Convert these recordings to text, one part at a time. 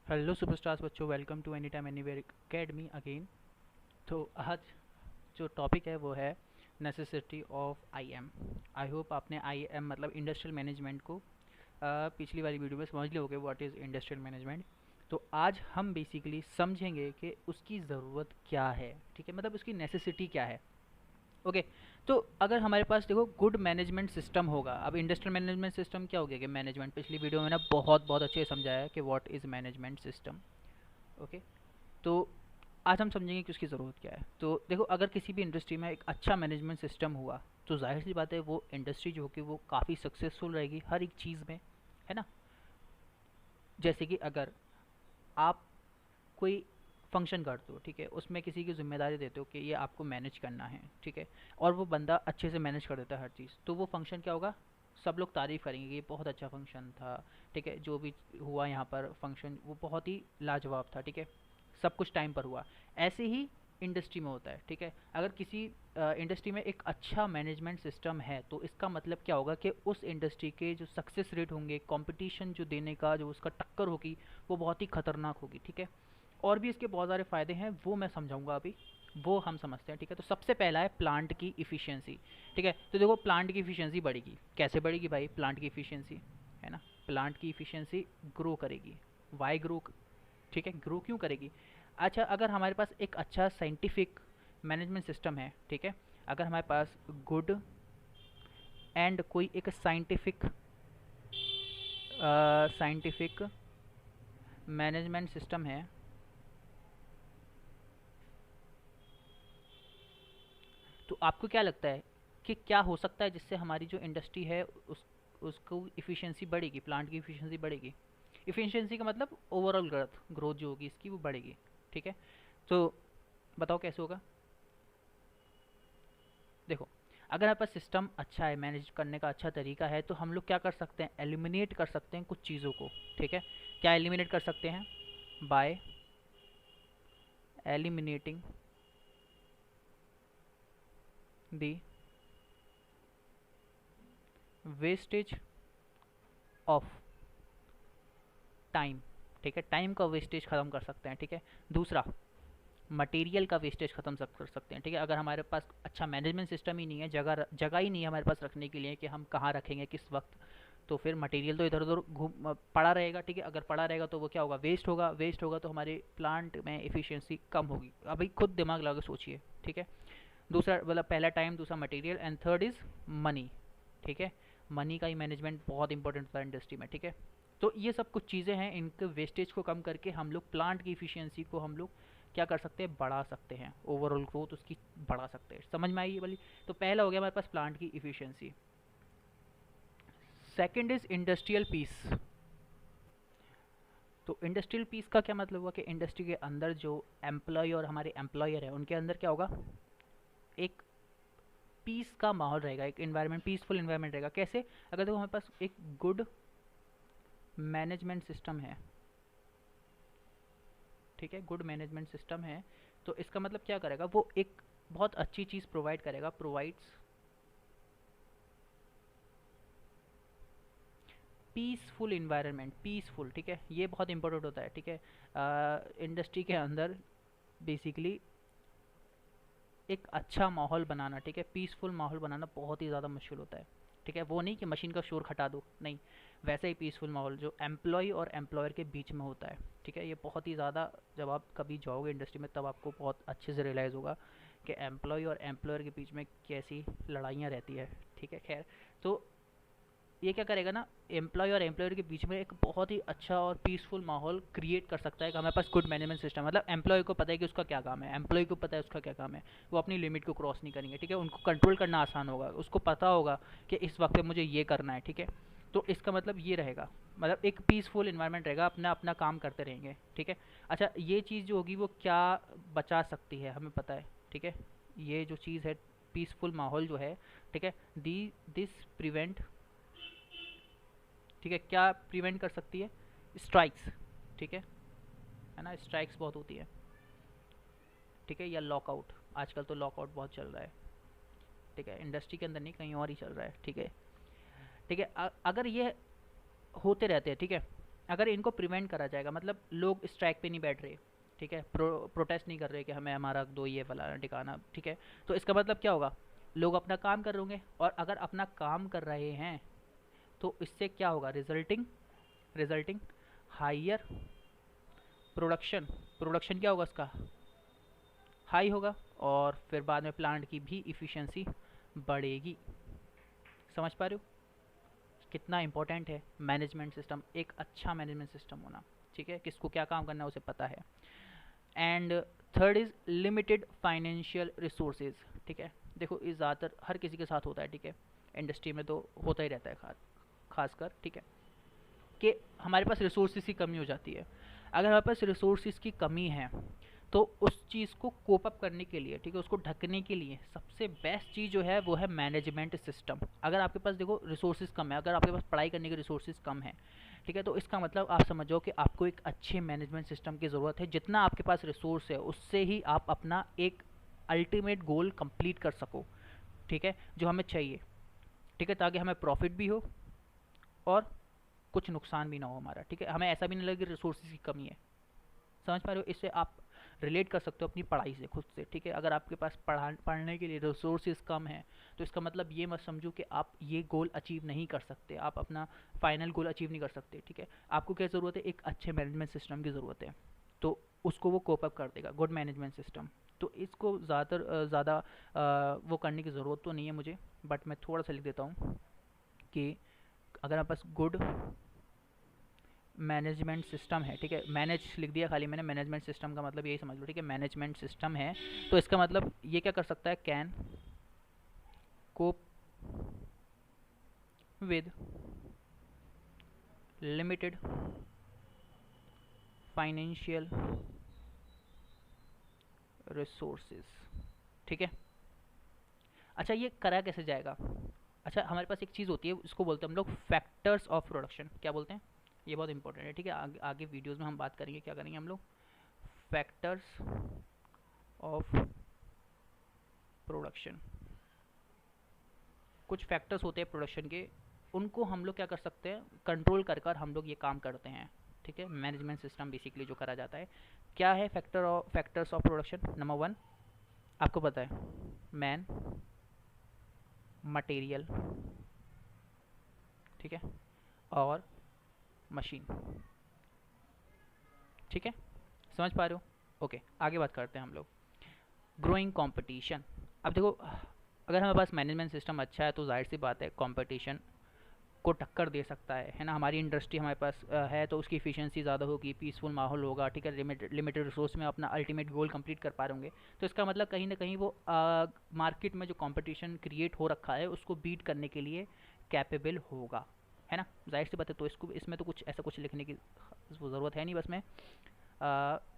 Hello superstars बच्चों, welcome to any time anywhere academy again. तो आज जो टॉपिक है वो है necessity of IM. I hope आपने आईएम मतलब इंडस्ट्रियल मैनेजमेंट को पिछली वाली वीडियो में समझ लिए होगे व्हाट इज़ इंडस्ट्रियल मैनेजमेंट। तो आज हम बेसिकली समझेंगे कि उसकी ज़रूरत क्या है, ठीक है, मतलब उसकी नेसेसिटी क्या है। ओके। तो अगर हमारे पास देखो गुड मैनेजमेंट सिस्टम होगा, अब इंडस्ट्रियल मैनेजमेंट सिस्टम क्या हो गया कि मैनेजमेंट, पिछली वीडियो में ना बहुत बहुत अच्छे से समझाया है कि what is management system. Okay. तो आज हम समझेंगे कि उसकी ज़रूरत क्या है। तो देखो, अगर किसी भी इंडस्ट्री में एक अच्छा मैनेजमेंट सिस्टम हुआ तो जाहिर सी बात है वो इंडस्ट्री जो होगी वो काफ़ी सक्सेसफुल रहेगी हर एक चीज़ में, है ना। जैसे कि अगर आप कोई फंक्शन करते हो, ठीक है, उसमें किसी की जिम्मेदारी देते हो कि ये आपको मैनेज करना है, ठीक है, और वो बंदा अच्छे से मैनेज कर देता है हर चीज़, तो वो फंक्शन क्या होगा, सब लोग तारीफ़ करेंगे कि ये बहुत अच्छा फंक्शन था, ठीक है, जो भी हुआ यहाँ पर फंक्शन वो बहुत ही लाजवाब था, ठीक है, सब कुछ टाइम पर हुआ। ऐसे ही इंडस्ट्री में होता है, ठीक है। अगर किसी इंडस्ट्री में एक अच्छा मैनेजमेंट सिस्टम है तो इसका मतलब क्या होगा कि उस इंडस्ट्री के जो सक्सेस रेट होंगे, कंपटीशन जो देने का जो उसका टक्कर होगी वो बहुत ही खतरनाक होगी, ठीक है। और भी इसके बहुत सारे फ़ायदे हैं, वो मैं समझाऊंगा अभी, वो हम समझते हैं, ठीक है। तो सबसे पहला है प्लांट की इफ़िशियंसी, ठीक है। तो देखो प्लांट की इफ़िशियंसी बढ़ेगी, कैसे बढ़ेगी भाई, प्लांट की इफ़िशियंसी, है ना, प्लांट की इफ़िशियंसी ग्रो करेगी। वाई ग्रो, ठीक है, ग्रो क्यों करेगी। अच्छा, अगर हमारे पास एक अच्छा साइंटिफिक मैनेजमेंट सिस्टम है, ठीक है, अगर हमारे पास गुड एंड कोई एक साइंटिफिक मैनेजमेंट सिस्टम है, तो आपको क्या लगता है कि क्या हो सकता है जिससे हमारी जो इंडस्ट्री है उसको इफ़िशियंसी बढ़ेगी, प्लांट की इफ़िशियंसी बढ़ेगी। इफ़िशियंसी का मतलब ओवरऑल ग्रोथ ग्रोथ जो होगी इसकी वो बढ़ेगी, ठीक है। तो बताओ कैसे होगा। देखो, अगर हमारे पास सिस्टम अच्छा है, मैनेज करने का अच्छा तरीका है, तो हम लोग क्या कर सकते हैं, एलिमिनेट कर सकते हैं कुछ चीज़ों को, ठीक है। क्या एलिमिनेट कर सकते हैं, bye eliminating the wastage of time, ठीक है, टाइम का वेस्टेज ख़त्म कर सकते हैं, ठीक है। दूसरा, मटेरियल का वेस्टेज ख़त्म कर सकते हैं, ठीक है। अगर हमारे पास अच्छा मैनेजमेंट सिस्टम ही नहीं है, जगह जगह ही नहीं है हमारे पास रखने के लिए कि हम कहाँ रखेंगे किस वक्त, तो फिर मटेरियल तो इधर उधर घूम पड़ा रहेगा, ठीक है। अगर पड़ा रहेगा तो वो क्या होगा, वेस्ट होगा, वेस्ट होगा तो हमारे प्लांट में एफिशिएंसी कम होगी। अभी खुद दिमाग लगा के सोचिए, ठीक है। दूसरा मतलब पहला टाइम, दूसरा material, and third is money, ठीक है। मनी का ही मैनेजमेंट बहुत इंपॉर्टेंट होता है इंडस्ट्री में, ठीक है। तो ये सब कुछ चीज़ें हैं, इनके वेस्टेज को कम करके हम लोग प्लांट की इफ़िशियंसी को हम लोग क्या कर सकते हैं, बढ़ा सकते हैं, ओवरऑल ग्रोथ उसकी बढ़ा सकते हैं। समझ में आई ये वाली। तो पहला हो गया हमारे पास प्लांट की efficiency. Second is industrial peace. तो इंडस्ट्रियल पीस का क्या मतलब हुआ कि इंडस्ट्री के अंदर जो एम्प्लॉय और हमारे एम्प्लॉयर है उनके अंदर क्या होगा, एक पीस का माहौल रहेगा, एक इन्वायरमेंट, पीसफुल इन्वायरमेंट रहेगा। कैसे, अगर देखो हमारे पास एक गुड मैनेजमेंट सिस्टम है, ठीक है, गुड मैनेजमेंट सिस्टम है, तो इसका मतलब क्या करेगा, वो एक बहुत अच्छी चीज़ प्रोवाइड करेगा, प्रोवाइड्स पीसफुल इन्वायरमेंट, पीसफुल, ठीक है, ये बहुत इंपॉर्टेंट होता है, ठीक है। इंडस्ट्री के अंदर बेसिकली एक अच्छा माहौल बनाना, ठीक है, पीसफुल माहौल बनाना बहुत ही ज़्यादा मुश्किल होता है, ठीक है। वो नहीं कि मशीन का शोर हटा दो, नहीं, वैसे ही पीसफुल माहौल जो एम्प्लॉय और एम्प्लॉयर के बीच में होता है, ठीक है, ये बहुत ही ज़्यादा, जब आप कभी जाओगे इंडस्ट्री में तब आपको बहुत अच्छे से रियलाइज़ होगा कि एम्प्लॉय और एम्प्लॉयर के बीच में कैसी लड़ाइयाँ रहती है, ठीक है। खैर, तो ये क्या करेगा ना, एम्प्लॉय और एम्प्लॉयर के बीच में एक बहुत ही अच्छा और पीसफुल माहौल क्रिएट कर सकता है कि हमारे पास गुड मैनेजमेंट सिस्टम, मतलब एम्प्लॉय को पता है कि उसका क्या काम है, एम्प्लॉय को पता है उसका क्या काम है, वो अपनी लिमिट को क्रॉस नहीं करेंगे, ठीक है, उनको कंट्रोल करना आसान होगा, उसको पता होगा कि इस वक्त पे मुझे ये करना है, ठीक है। तो इसका मतलब ये रहेगा, मतलब एक पीसफुल इन्वायरमेंट रहेगा, अपना अपना काम करते रहेंगे, ठीक है। अच्छा, ये चीज़ जो होगी वो क्या बचा सकती है हमें पता है, ठीक है, ये जो चीज़ है पीसफुल माहौल जो है, ठीक है, दी दिस प्रिवेंट, ठीक है, क्या प्रिवेंट कर सकती है, स्ट्राइक्स, ठीक है ना, स्ट्राइक्स बहुत होती है, ठीक है, या लॉकआउट, आजकल तो लॉकआउट बहुत चल रहा है, ठीक है, इंडस्ट्री के अंदर नहीं कहीं और ही चल रहा है, ठीक है, ठीक है। अगर ये होते रहते हैं, ठीक है, अगर इनको प्रिवेंट करा जाएगा, मतलब लोग स्ट्राइक पे नहीं बैठ रहे, ठीक है, प्रोटेस्ट नहीं कर रहे कि हमें हमारा हक दो, ये फलाना ठिकाना, ठीक है, तो इसका मतलब क्या होगा, लोग अपना काम कर रहे होंगे, और अगर अपना काम कर रहे हैं तो इससे क्या होगा, रिजल्टिंग हायर प्रोडक्शन। प्रोडक्शन क्या होगा इसका, हाई होगा, और फिर बाद में प्लांट की भी इफ़िशियंसी बढ़ेगी। समझ पा रहे हो कितना इंपॉर्टेंट है मैनेजमेंट सिस्टम, एक अच्छा मैनेजमेंट सिस्टम होना, ठीक है, किसको क्या काम करना है उसे पता है। And third is limited financial resources, ठीक है, देखो ये ज़्यादातर हर किसी के साथ होता है, ठीक है, इंडस्ट्री में तो होता ही रहता है खासकर, ठीक है, कि हमारे पास रिसोर्सेज की कमी हो जाती है। अगर हमारे पास रिसोर्सेज की कमी है तो उस चीज़ को कोप अप करने के लिए, ठीक है, उसको ढकने के लिए सबसे बेस्ट चीज़ जो है वो है मैनेजमेंट सिस्टम। अगर आपके पास देखो रिसोर्सेज कम है, अगर आपके पास पढ़ाई करने के रिसोर्सेज कम है, ठीक है, तो इसका मतलब आप समझो कि आपको एक अच्छे मैनेजमेंट सिस्टम की ज़रूरत है। जितना आपके पास रिसोर्स है उससे ही आप अपना एक अल्टीमेट गोल कंप्लीट कर सको, ठीक है, जो हमें चाहिए, ठीक है, ताकि हमें प्रॉफिट भी हो और कुछ नुकसान भी ना हो हमारा, ठीक है, हमें ऐसा भी नहीं लगे रिसोर्सेज की कमी है। समझ पा रहे हो, इससे आप रिलेट कर सकते हो अपनी पढ़ाई से खुद से, ठीक है, अगर आपके पास पढ़ने के लिए रिसोर्सेज कम है तो इसका मतलब ये मत समझो कि आप ये गोल अचीव नहीं कर सकते, आप अपना फाइनल गोल अचीव नहीं कर सकते, ठीक है, आपको क्या ज़रूरत है, एक अच्छे मैनेजमेंट सिस्टम की ज़रूरत है, तो उसको वो कोप अप कर देगा, गुड मैनेजमेंट सिस्टम। तो इसको ज़्यादा वो करने की ज़रूरत तो नहीं है मुझे, बट मैं थोड़ा सा लिख देता हूँ कि अगर आपके पास गुड मैनेजमेंट सिस्टम है, ठीक है, मैनेज लिख दिया खाली मैंने, मैनेजमेंट सिस्टम का मतलब यही समझ लो, ठीक है, मैनेजमेंट सिस्टम है, तो इसका मतलब ये क्या कर सकता है, can cope with limited financial resources, ठीक है। अच्छा ये करा कैसे जाएगा, अच्छा हमारे पास एक चीज़ होती है, इसको बोलते हैं हम लोग फैक्टर्स ऑफ प्रोडक्शन, क्या बोलते हैं, ये बहुत इंपॉर्टेंट है, ठीक है, आगे वीडियोस में हम बात करेंगे, क्या करेंगे हम लोग, फैक्टर्स ऑफ प्रोडक्शन। कुछ फैक्टर्स होते हैं प्रोडक्शन के, उनको हम लोग क्या कर सकते हैं, कंट्रोल कर कर हम लोग ये काम करते हैं, ठीक है, मैनेजमेंट सिस्टम बेसिकली जो करा जाता है। क्या है factors of production, number one आपको पता है, मैन, मटेरियल, ठीक है, और मशीन, ठीक है, समझ पा रहे हो, ओके, आगे बात करते हैं हम लोग, ग्रोइंग कंपटीशन। अब देखो अगर हमारे पास मैनेजमेंट सिस्टम अच्छा है तो जाहिर सी बात है कंपटीशन को टक्कर दे सकता है ना, हमारी इंडस्ट्री हमारे पास है तो उसकी इफिशिएंसी ज़्यादा होगी, पीसफुल माहौल होगा, ठीक है, लिमिटेड रिसोर्स में अपना अल्टीमेट गोल कंप्लीट कर पा होंगे, तो इसका मतलब कहीं ना कहीं वो मार्केट में जो कंपटीशन क्रिएट हो रखा है उसको बीट करने के लिए कैपेबल होगा, है ना, जाहिर सी बात है, तो इसको इसमें तो कुछ ऐसा कुछ लिखने की ज़रूरत है नहीं, बस मैं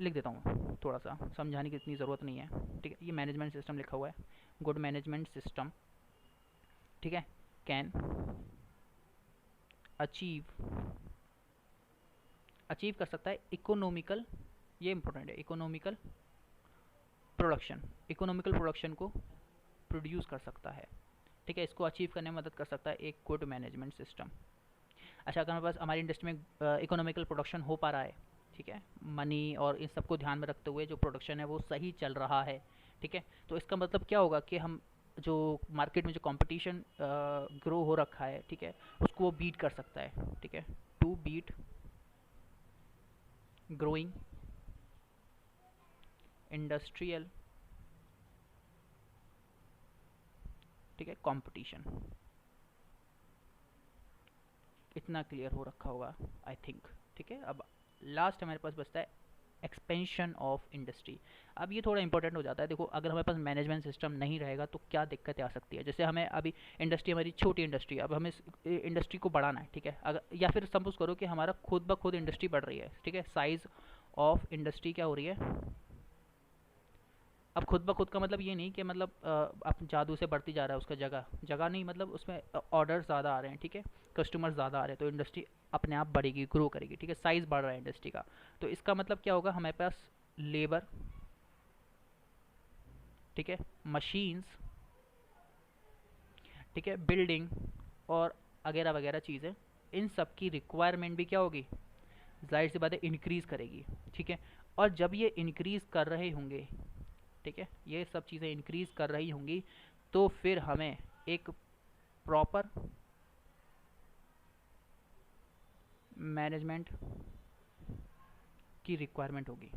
लिख देता हूँ, थोड़ा सा समझाने की इतनी ज़रूरत नहीं है, ठीक है, ये मैनेजमेंट सिस्टम लिखा हुआ है, गुड मैनेजमेंट सिस्टम, ठीक है, कैन अचीव कर सकता है इकोनॉमिकल, ये इंपॉर्टेंट है, इकोनॉमिकल प्रोडक्शन को प्रोड्यूस कर सकता है, ठीक है, इसको अचीव करने में मदद कर सकता है एक गुड मैनेजमेंट सिस्टम। अच्छा अगर हमारे पास हमारी इंडस्ट्री में इकोनॉमिकल प्रोडक्शन हो पा रहा है, ठीक है, मनी और इन सबको ध्यान में रखते हुए जो प्रोडक्शन है वो सही चल रहा है, ठीक है, तो इसका मतलब क्या होगा कि हम जो मार्केट में जो कंपटीशन ग्रो हो रखा है, ठीक है, उसको वो बीट कर सकता है, ठीक है, टू बीट ग्रोइंग इंडस्ट्रियल, ठीक है, कंपटीशन, इतना क्लियर हो रखा होगा आई थिंक, ठीक है। अब लास्ट हमारे पास बचता है एक्सपेंशन ऑफ इंडस्ट्री। अब ये थोड़ा इंपॉर्टेंट हो जाता है, देखो अगर हमारे पास मैनेजमेंट सिस्टम नहीं रहेगा तो क्या दिक्कतें आ सकती है, जैसे हमें अभी इंडस्ट्री हमारी छोटी इंडस्ट्री, अब हमें इंडस्ट्री को बढ़ाना है, ठीक है, अगर या फिर सपोज करो कि हमारा खुद ब खुद इंडस्ट्री बढ़ रही है, ठीक है, साइज ऑफ इंडस्ट्री क्या हो रही है, अब खुद ब खुद का मतलब ये नहीं कि मतलब आप जादू से बढ़ती जा रहा है उसका जगह नहीं, मतलब उसमें ऑर्डर ज़्यादा आ रहे हैं, ठीक है, कस्टमर ज़्यादा आ रहे हैं, तो इंडस्ट्री अपने आप बढ़ेगी, ग्रो करेगी, ठीक है, साइज़ बढ़ रहा है इंडस्ट्री का, तो इसका मतलब क्या होगा, हमारे पास लेबर, ठीक है, मशीन्स, ठीक है, बिल्डिंग और वगैरह वगैरह चीज़ें, इन सब की रिक्वायरमेंट भी क्या होगी, जाहिर सी बात है इंक्रीज़ करेगी, ठीक है। और जब ये इंक्रीज़ कर रहे होंगे, ठीक है, ये सब चीज़ें इंक्रीज़ कर रही होंगी, तो फिर हमें एक प्रॉपर मैनेजमेंट की रिक्वायरमेंट होगी।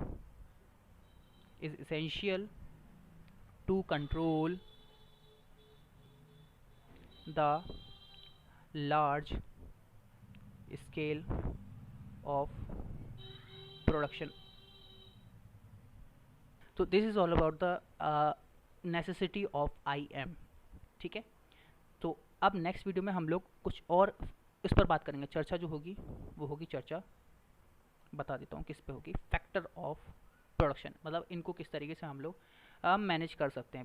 Is essential to control the large scale of production. तो this is all about the necessity of IM, ठीक है। तो अब नेक्स्ट वीडियो में हम लोग कुछ और इस पर बात करेंगे। चर्चा जो होगी वो होगी, चर्चा बता देता हूँ किस पे होगी, फैक्टर ऑफ प्रोडक्शन, मतलब इनको किस तरीके से हम लोग मैनेज कर सकते हैं।